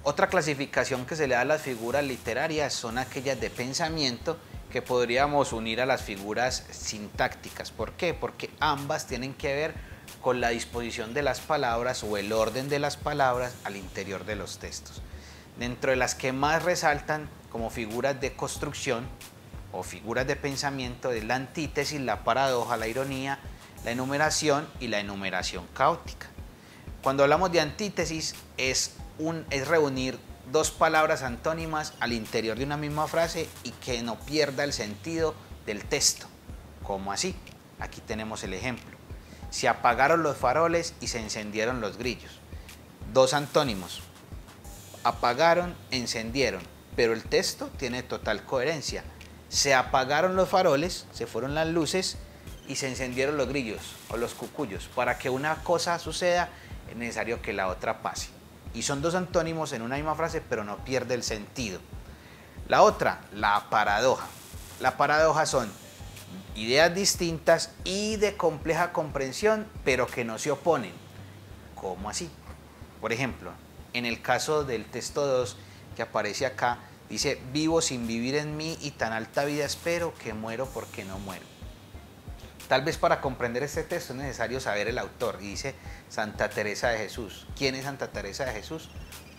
Otra clasificación que se le da a las figuras literarias son aquellas de pensamiento que podríamos unir a las figuras sintácticas. ¿Por qué? Porque ambas tienen que ver con la disposición de las palabras o el orden de las palabras al interior de los textos. Dentro de las que más resaltan como figuras de construcción o figuras de pensamiento es la antítesis, la paradoja, la ironía, la enumeración y la enumeración caótica. Cuando hablamos de antítesis es reunir dos palabras antónimas al interior de una misma frase y que no pierda el sentido del texto. ¿Cómo así? Aquí tenemos el ejemplo. Se apagaron los faroles y se encendieron los grillos. Dos antónimos. Apagaron, encendieron, pero el texto tiene total coherencia. Se apagaron los faroles, se fueron las luces y se encendieron los grillos o los cucuyos. Para que una cosa suceda es necesario que la otra pase. Y son dos antónimos en una misma frase, pero no pierde el sentido. La otra, la paradoja. La paradoja son ideas distintas y de compleja comprensión, pero que no se oponen. ¿Cómo así? Por ejemplo, en el caso del texto 2 que aparece acá, dice, vivo sin vivir en mí y tan alta vida espero que muero porque no muero. Tal vez para comprender este texto es necesario saber el autor. Y dice Santa Teresa de Jesús. ¿Quién es Santa Teresa de Jesús?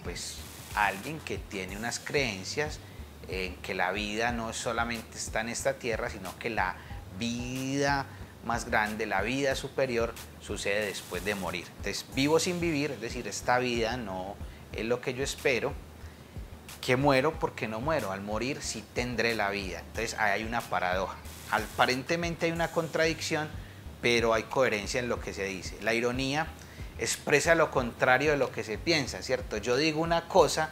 Pues alguien que tiene unas creencias en que la vida no solamente está en esta tierra, sino que la vida más grande, la vida superior, sucede después de morir. Entonces, vivo sin vivir, es decir, esta vida no es lo que yo espero, que muero porque no muero, al morir sí tendré la vida. Entonces, ahí hay una paradoja. Aparentemente hay una contradicción, pero hay coherencia en lo que se dice. La ironía expresa lo contrario de lo que se piensa, ¿cierto? Yo digo una cosa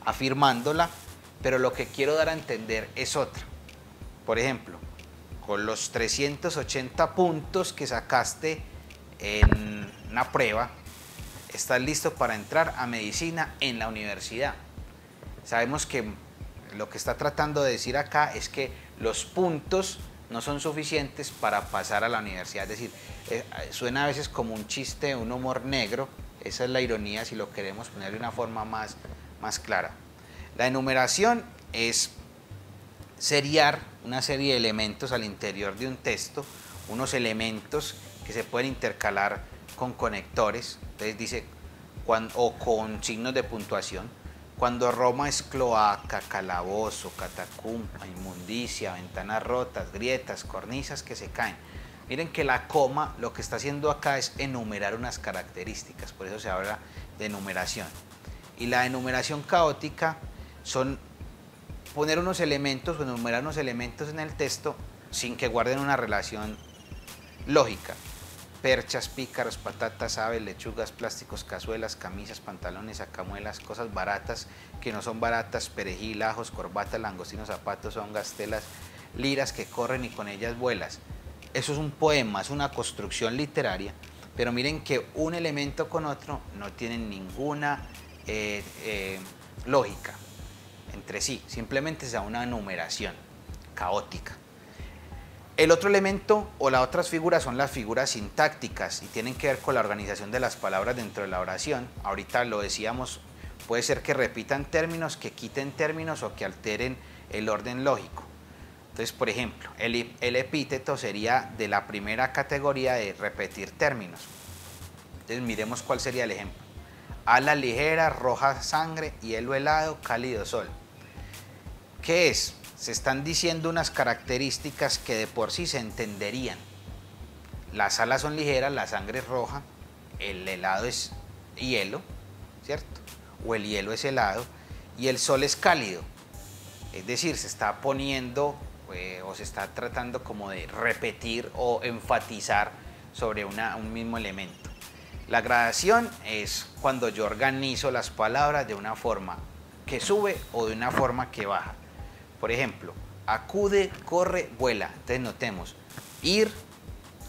afirmándola, pero lo que quiero dar a entender es otra. Por ejemplo, con los 380 puntos que sacaste en una prueba, estás listo para entrar a medicina en la universidad. Sabemos que lo que está tratando de decir acá es que los puntos no son suficientes para pasar a la universidad. Es decir, suena a veces como un chiste, un humor negro. Esa es la ironía, si lo queremos poner de una forma más clara. La enumeración es seriar una serie de elementos al interior de un texto, unos elementos que se pueden intercalar con conectores, entonces dice, o con signos de puntuación. Cuando Roma es cloaca, calabozo, catacumba, inmundicia, ventanas rotas, grietas, cornisas que se caen. Miren que la coma lo que está haciendo acá es enumerar unas características, por eso se habla de enumeración. Y la enumeración caótica son poner unos elementos o enumerar unos elementos en el texto sin que guarden una relación lógica. Perchas, pícaros, patatas, aves, lechugas, plásticos, cazuelas, camisas, pantalones, sacamuelas, cosas baratas que no son baratas, perejil, ajos, corbatas, langostinos, zapatos, hongas, telas, liras que corren y con ellas vuelas. Eso es un poema, es una construcción literaria, pero miren que un elemento con otro no tienen ninguna lógica entre sí, simplemente se da una enumeración caótica. El otro elemento o las otras figuras son las figuras sintácticas y tienen que ver con la organización de las palabras dentro de la oración. Ahorita lo decíamos, puede ser que repitan términos, que quiten términos o que alteren el orden lógico. Entonces, por ejemplo, el epíteto sería de la primera categoría de repetir términos. Entonces, miremos cuál sería el ejemplo. Ala ligera, roja sangre, hielo helado, cálido sol. ¿Qué es? Se están diciendo unas características que de por sí se entenderían. Las alas son ligeras, la sangre es roja, el helado es hielo, ¿cierto? O el hielo es helado y el sol es cálido. Es decir, se está poniendo o se está tratando como de repetir o enfatizar sobre un mismo elemento. La gradación es cuando yo organizo las palabras de una forma que sube o de una forma que baja. Por ejemplo, acude, corre, vuela. Entonces notemos, ir,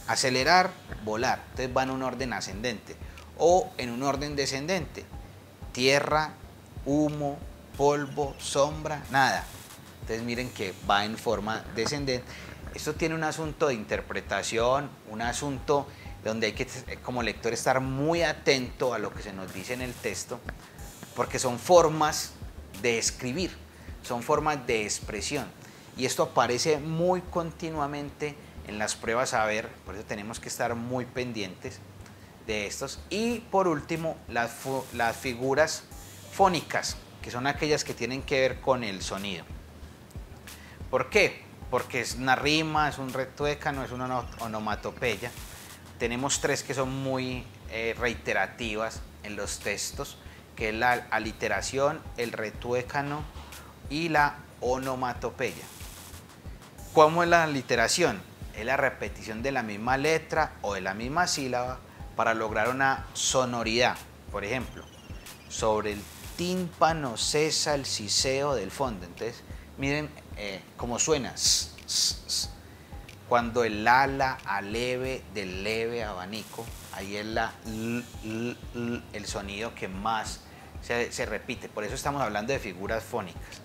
acelerar, volar. Entonces va en un orden ascendente o en un orden descendente. Tierra, humo, polvo, sombra, nada. Entonces miren que va en forma descendente. Esto tiene un asunto de interpretación, un asunto donde hay que como lector estar muy atento a lo que se nos dice en el texto, porque son formas de escribir, son formas de expresión. Y esto aparece muy continuamente en las pruebas saber, por eso tenemos que estar muy pendientes de estos. Y por último, las figuras fónicas, que son aquellas que tienen que ver con el sonido. ¿Por qué? Porque es una rima, es un retuécano, es una onomatopeya. Tenemos tres que son muy reiterativas en los textos, que es la aliteración, el retuécano y la onomatopeya. ¿Cómo es la aliteración? Es la repetición de la misma letra o de la misma sílaba para lograr una sonoridad. Por ejemplo, sobre el tímpano cesa el siseo del fondo. Entonces, miren cómo suena. Cuando el ala aleve del leve abanico, ahí es el sonido que más se repite. Por eso estamos hablando de figuras fónicas.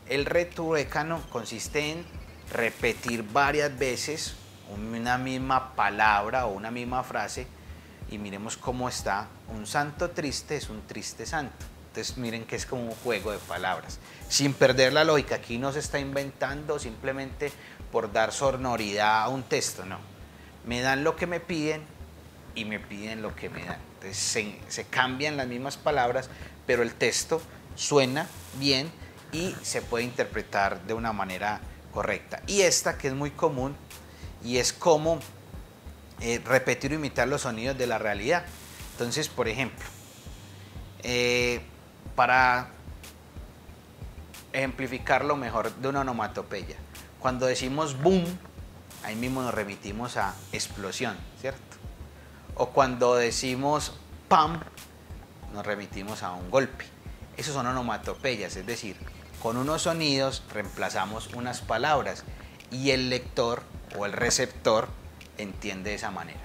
El retuécano consiste en repetir varias veces una misma palabra o una misma frase, y miremos cómo está. Un santo triste es un triste santo. Entonces miren que es como un juego de palabras, sin perder la lógica. Aquí no se está inventando simplemente por dar sonoridad a un texto, no. Me dan lo que me piden y me piden lo que me dan. Entonces se cambian las mismas palabras, pero el texto suena bien y se puede interpretar de una manera correcta. Y esta que es muy común, y es como repetir o imitar los sonidos de la realidad. Entonces, por ejemplo, para ejemplificarlo mejor de una onomatopeya, cuando decimos boom, ahí mismo nos remitimos a explosión, ¿cierto? O cuando decimos pam, nos remitimos a un golpe. Esos son onomatopeyas, es decir, con unos sonidos reemplazamos unas palabras y el lector o el receptor entiende de esa manera.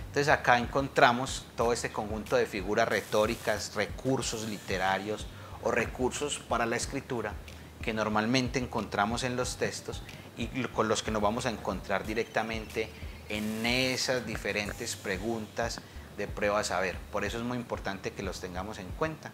Entonces acá encontramos todo este conjunto de figuras retóricas, recursos literarios o recursos para la escritura que normalmente encontramos en los textos y con los que nos vamos a encontrar directamente en esas diferentes preguntas de prueba saber. Por eso es muy importante que los tengamos en cuenta.